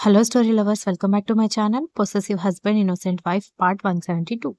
Hello, story lovers. Welcome back to my channel. Possessive Husband, Innocent Wife, Part 172.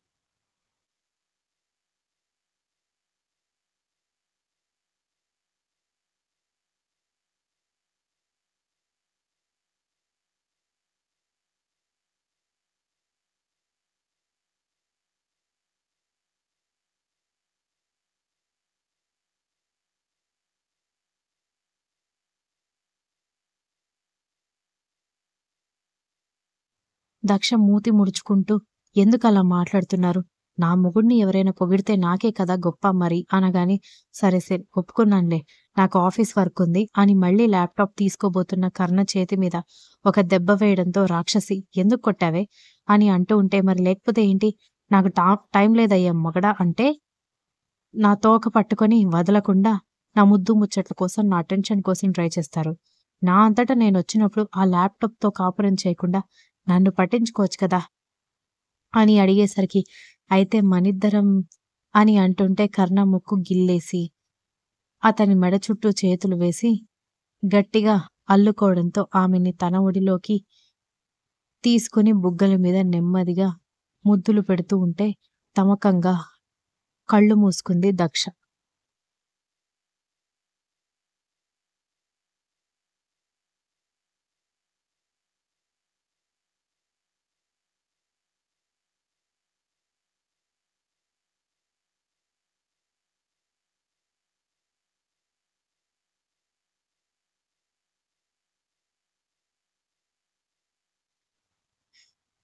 Daksha మూతి ముడుచుకుంటూ, ఎందుకలా మాట్లాడుతున్నారు? నా మొగుడిని ఎవరైనా పొగిడితే నాకే కదా గొప్ప మరి అనగానే, సరే సరే ఒప్పుకున్నానులే, నాకు ఆఫీస్ వర్క్ ఉంది అని మళ్ళీ ల్యాప్టాప్ తీసుకోబోతున్న కర్ణ చేతి మీద ఒక దెబ్బ వేయడంతో రాక్షసి, ఎందుకు కొట్టావే అని అంటూ ఉంటే, మరి లేకపోతే ఏంటి, నాకు టైం లేదయ్యా మగడా అంటే నా తోక పట్టుకొని వదలకుండా నా ముద్దు ముచ్చట్ల కోసం, నా అటెన్షన్ కోసం ట్రై చేస్తారు. నా అంతటా నేనొచ్చినప్పుడు ఆ ల్యాప్‌టాప్‌తో కాపురం చేయకుండా నన్ను పట్టించుకోవచ్చు కదా! అని అడిగేసరికి, అయితే మనిద్దరం అని అంటుంటే కర్ణ ముక్కు గిల్లేసి, అతని మెడ చుట్టూ చేతులు వేసి గట్టిగా అల్లుకోవడంతో ఆమెని తన ఒడిలోకి తీసుకొని బుగ్గల మీద నెమ్మదిగా ముద్దులు పెడుతూ ఉంటే తమకంగా కళ్ళు మూసుకుంది దక్ష.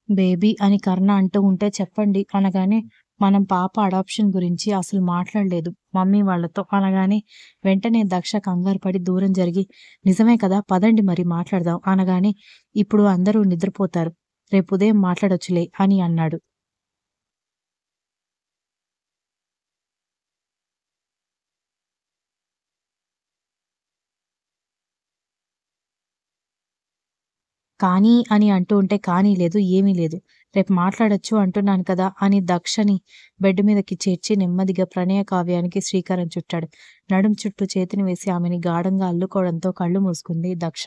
బేబీ అని కర్ణ అంటూ ఉంటే చెప్పండి అనగానే, మనం పాప అడాప్షన్ గురించి అసలు మాట్లాడలేదు మమ్మీ వాళ్ళతో అనగానే, వెంటనే దక్ష కంగారు పడి దూరం జరిగి, నిజమే కదా పదండి మరి మాట్లాడదాం అనగానే, ఇప్పుడు అందరూ నిద్రపోతారు, రేపు ఉదయం మాట్లాడొచ్చులే అని అన్నాడు. కానీ అని అంటూ ఉంటే, కానీ లేదు, ఏమీ లేదు, రేపు మాట్లాడొచ్చు అంటున్నాను కదా అని దక్షని బెడ్ మీదకి చేర్చి నెమ్మదిగా ప్రణయ కావ్యానికి శ్రీకారం చుట్టాడు. నడుం చుట్టూ చేతిని వేసి ఆమెని గాఢంగా అల్లుకోవడంతో కళ్ళు మూసుకుంది దక్ష.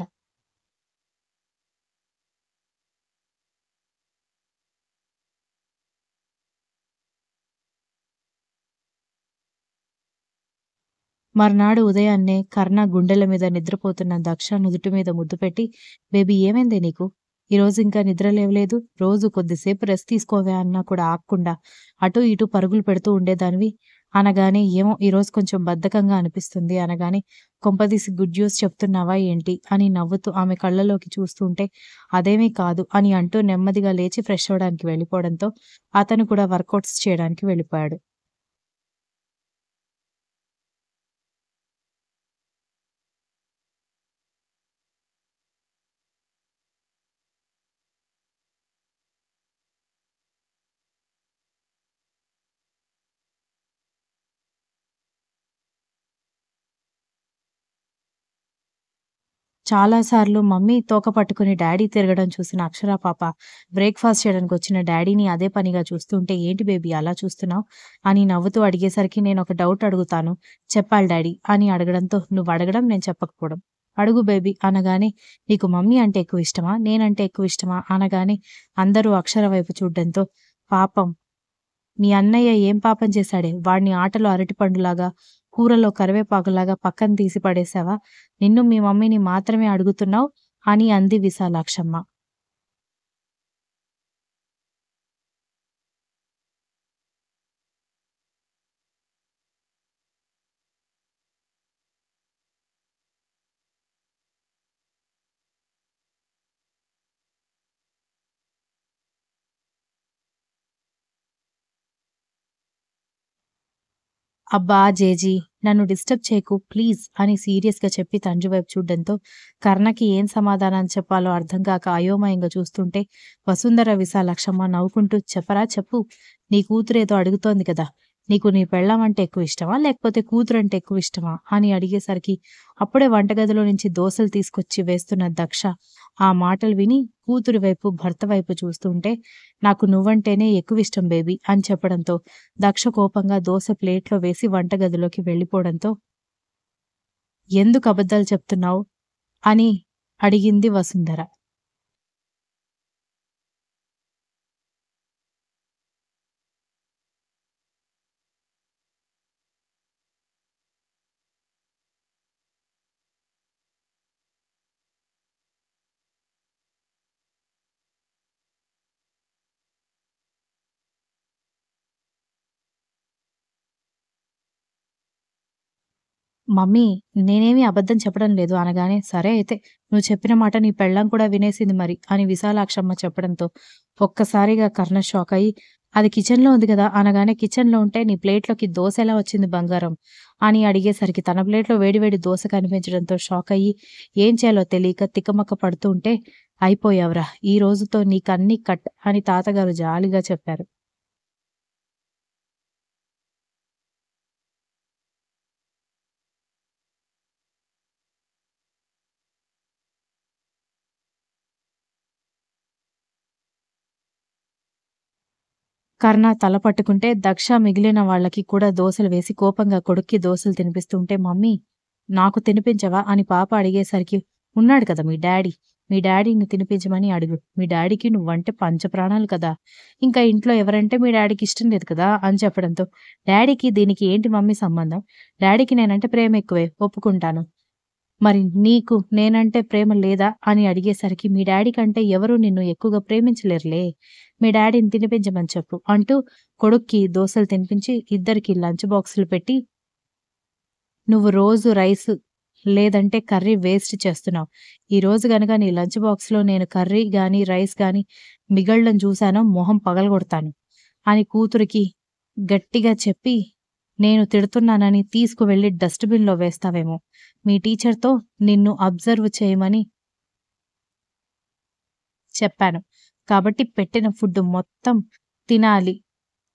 మర్నాడు ఉదయాన్నే కర్ణ గుండెల మీద నిద్రపోతున్న దక్ష నుదుటి మీద ముద్దు పెట్టి, బేబీ ఏమైందే నీకు? ఈరోజు ఇంకా నిద్ర లేవలేదు? రోజు కొద్దిసేపు రెస్ట్ తీసుకోవే అన్నా కూడా ఆగకుండా అటూ ఇటూ పరుగులు పెడుతూ ఉండేదానివి అనగానే, ఏమో ఈరోజు కొంచెం బద్ధకంగా అనిపిస్తుంది అనగానే, కొంపదీసి గుడ్ న్యూస్ చెప్తున్నావా ఏంటి అని నవ్వుతూ ఆమె కళ్ళలోకి చూస్తూ ఉంటే, అదేమీ కాదు అని అంటూ నెమ్మదిగా లేచి ఫ్రెష్ అవ్వడానికి వెళ్ళిపోవడంతో అతను కూడా వర్కౌట్స్ చేయడానికి వెళ్ళిపోయాడు. చాలా సార్లు మమ్మీ తోక పట్టుకుని డ్యాడీ తిరగడం చూసిన అక్షర పాప బ్రేక్‌ఫాస్ట్ చేయడానికొచ్చిన డ్యాడీని అదే పనిగా చూస్తుంటే, ఏంటి బేబీ అలా చూస్తున్నావు? అని నవ్వుతూ అడిగేసరికి, నేనొక డౌట్ అడుగుతాను, చెప్పాలి డ్యాడీ అని అడగడంతో, నువ్వడగడం నేను చెప్పకపోవడం. అడుగు బేబీ అనగానే, నీకు మమ్మీ అంటే ఎక్కువ ఇష్టమా? నేనంటే ఎక్కువ ఇష్టమా? అనగానే అందరూ అక్షర వైపు చూడ్డంతో, పాపం మీ అన్నయ్య ఏం పాపం చేశాడే? వాడిని ఆటలో అరటిపండులాగా, కూరలో కరివేపాకులాగా పక్కన తీసి పడేశావా? నిన్ను మీ మమ్మీని మాత్రమే అడుగుతున్నావు అని అంది విశాలాక్షమ్మ. అబ్బా! జేజీ నన్ను డిస్టర్బ్ చేయకు ప్లీజ్ అని సీరియస్‌గా చెప్పి తండ్రి వైపు చూడ్డంతో కర్ణకి ఏం సమాధానం చెప్పాలో అర్థం కాక అయోమయంగా చూస్తుంటే, వసుంధర విశాలాక్షమ్మ నవ్వుకుంటూ, చెప్పరా చెప్పు, నీ కూతురేదో అడుగుతోంది కదా! నీకు నీ పెళ్ళాం అంటే ఎక్కువ ఇష్టమా? లేకపోతే కూతురంటే ఎక్కువ ఇష్టమా? అని అడిగేసరికి, అప్పుడే వంటగదిలో నుంచి దోసలు తీసుకొచ్చి వేస్తున్న దక్ష ఆ మాటలు విని కూతురి వైపు, భర్త వైపు చూస్తూ ఉంటే, నాకు నువ్వంటేనే ఎక్కువిష్టం బేబీ అని చెప్పడంతో దక్ష కోపంగా దోస ప్లేట్‌లో వేసి వంటగదిలోకి వెళ్ళిపోవడంతో, ఎందుకు అబద్ధాలు చెప్తున్నావు? అని అడిగింది వసుంధర. మమ్మీ నేనేమి అబద్ధం చెప్పడం లేదు అనగానే, సరే అయితే నువ్వు చెప్పిన మాట నీ పెళ్ళాం కూడా వినేసింది మరి అని విశాలాక్షమ్మ చెప్పడంతో ఒక్కసారిగా కర్ణ షాక్ అయ్యి, అది కిచెన్‌లో ఉంది కదా అనగానే, కిచెన్‌లో ఉంటే నీ ప్లేట్‌లోకి దోస ఎలా వచ్చింది బంగారం అని అడిగేసరికి తన ప్లేట్‌లో వేడి వేడి దోస కనిపించడంతో షాక్ అయ్యి, ఏం చేయాలో తెలియక తికమక పడుతూ ఉంటే, అయిపోయావురా ఈ రోజుతో నీకన్నీ కట్ అని తాతగారు జాలిగా చెప్పారు. కర్ణ తల పట్టుకుంటే దక్ష మిగిలిన వాళ్ళకి కూడా దోసలు వేసి కోపంగా కొడుక్కి దోసలు తినిపిస్తుంటే, మమ్మీ నాకు తినిపించవా అని పాప అడిగేసరికి, ఉన్నాడు కదా మీ డాడీ, మీ డాడీని తినిపించమని అడుగు. మీ డాడీకి నువ్వంటే పంచప్రాణాలు కదా! ఇంకా ఇంట్లో ఎవరంటే మీ డాడీకి ఇష్టం లేదు కదా అని చెప్పడంతో, డాడీకి దీనికి ఏంటి మమ్మీ సంబంధం? డాడీకి నేనంటే ప్రేమ ఎక్కువే ఒప్పుకుంటాను. మరి నీకు నేనంటే ప్రేమ లేదా అని అడిగేసరికి, మీ డాడీ కంటే ఎవరు నిన్ను ఎక్కువగా ప్రేమించలేరులే. మీ డాడీని తినిపించమని చెప్పు అంటూ కొడుక్కి దోసలు తినిపించి ఇద్దరికీ లంచ్ బాక్సులు పెట్టి, నువ్వు రోజు రైసు లేదంటే కర్రీ వేస్ట్ చేస్తున్నావు. ఈరోజు గనక నీ లంచ్ బాక్స్‌లో నేను కర్రీ గాని, రైస్ గాని మిగలడం చూశానో మొహం పగలగొడతాను అని కూతురికి గట్టిగా చెప్పి, నేను తిడుతున్నానని తీసుకువెళ్ళి డస్ట్‌బిన్‌లో వేస్తావేమో. మీ టీచర్‌తో నిన్ను అబ్జర్వ్ చేయమని చెప్పాను. కాబట్టి పెట్టిన ఫుడ్ మొత్తం తినాలి.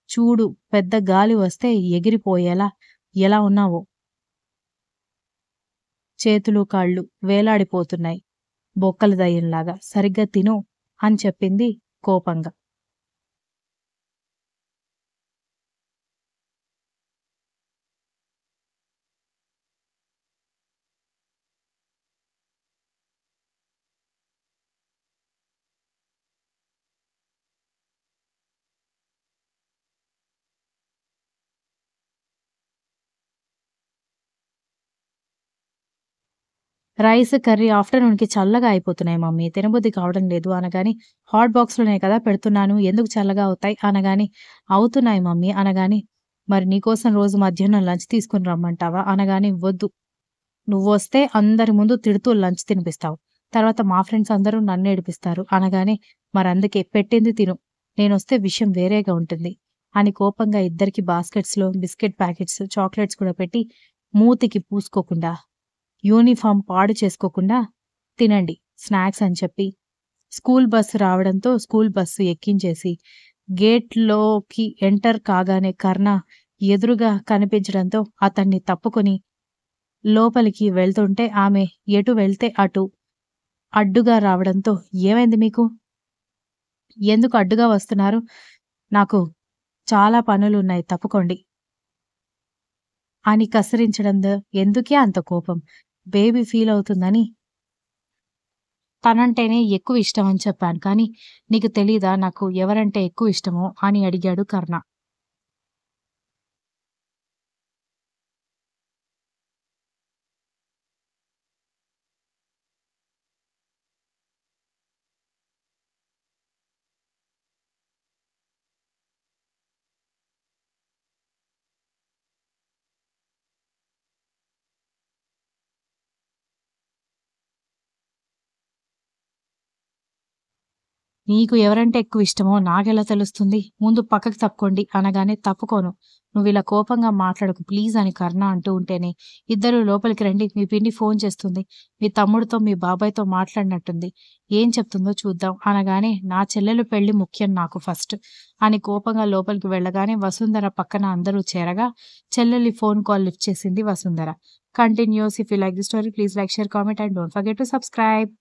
చూడు పెద్ద గాలి వస్తే ఎగిరిపోయేలా ఎలా ఉన్నావో. చేతులు, కాళ్ళు వేలాడిపోతున్నాయి. బొక్కల దయ్యంలాగా. సరిగ్గా తిను అని చెప్పింది కోపంగా. రైస్, కర్రీ ఆఫ్టర్‌నూన్‌కి చల్లగా అయిపోతున్నాయి మమ్మీ. తినబుద్ధి కావడం లేదు అనగానే, హాట్ బాక్స్‌లోనే కదా పెడుతున్నాను. ఎందుకు చల్లగా అవుతాయి అనగానే, అవుతున్నాయి మమ్మీ అనగానే, మరి నీకోసం రోజు మధ్యాహ్నం లంచ్ తీసుకొని రమ్మంటావా అనగానే, వద్దు. నువ్వొస్తే అందరి ముందు తిడుతూ లంచ్ తినిపిస్తావు. తర్వాత మా ఫ్రెండ్స్ అందరూ నన్నేడిపిస్తారు అనగానే, మరందుకే పెట్టింది తిను. నేనొస్తే విషయం వేరేగా ఉంటుంది అని కోపంగా ఇద్దరికీ బాస్కెట్స్‌లో బిస్కెట్ ప్యాకెట్స్, చాక్లెట్స్ కూడా పెట్టి, మూతికి పూసుకోకుండా యూనిఫార్మ్ పాడు చేసుకోకుండా తినండి స్నాక్స్ అని చెప్పి, స్కూల్ బస్సు రావడంతో స్కూల్ బస్సు ఎక్కించేసి, గేట్‌లోకి ఎంటర్ కాగానే కర్ణ ఎదురుగా కనిపించడంతో అతన్ని తప్పుకొని లోపలికి వెళ్తుంటే ఆమె ఎటు వెళ్తే అటు అడ్డుగా రావడంతో, "ఏమైంది మీకు? ఎందుకు అడ్డుగా వస్తున్నారు? నాకు చాలా పనులున్నాయి తప్పుకోండి" అని కసిరించడంతో ఎందుకే అంత కోపం? బేబీ ఫీలవుతుందని తనంటేనే ఎక్కువ ఇష్టం అని చెప్పాను. కానీ నీకు తెలీదా నాకు ఎవరంటే ఎక్కువ ఇష్టమో అని అడిగాడు కర్ణ. నీకు ఎవరంటే ఎక్కువ ఇష్టమో నాకెలా తెలుస్తుంది? ముందు పక్కకి తప్పుకోండి అనగానే తప్పుకోను. నువ్విలా కోపంగా మాట్లాడకు ప్లీజ్ అని కర్ణ అంటూ ఉంటేనే, ఇద్దరూ లోపలికి రండి మీ పిన్ని ఫోన్ చేస్తుంది. మీ తమ్ముడితో, మీ బాబాయ్‌తో మాట్లాడినట్టుంది. ఏం చెప్తుందో చూద్దాం అనగానే, నా చెల్లెలు పెళ్లి ముఖ్యం నాకు ఫస్ట్ అని కోపంగా లోపలికి వెళ్ళగానే వసుంధర పక్కన అందరూ చేరగా, చెల్లెలి ఫోన్ కాల్ లిఫ్ట్ చేసింది Vasundhara. Continuous if you like the story please like, share, comment and don't forget to subscribe.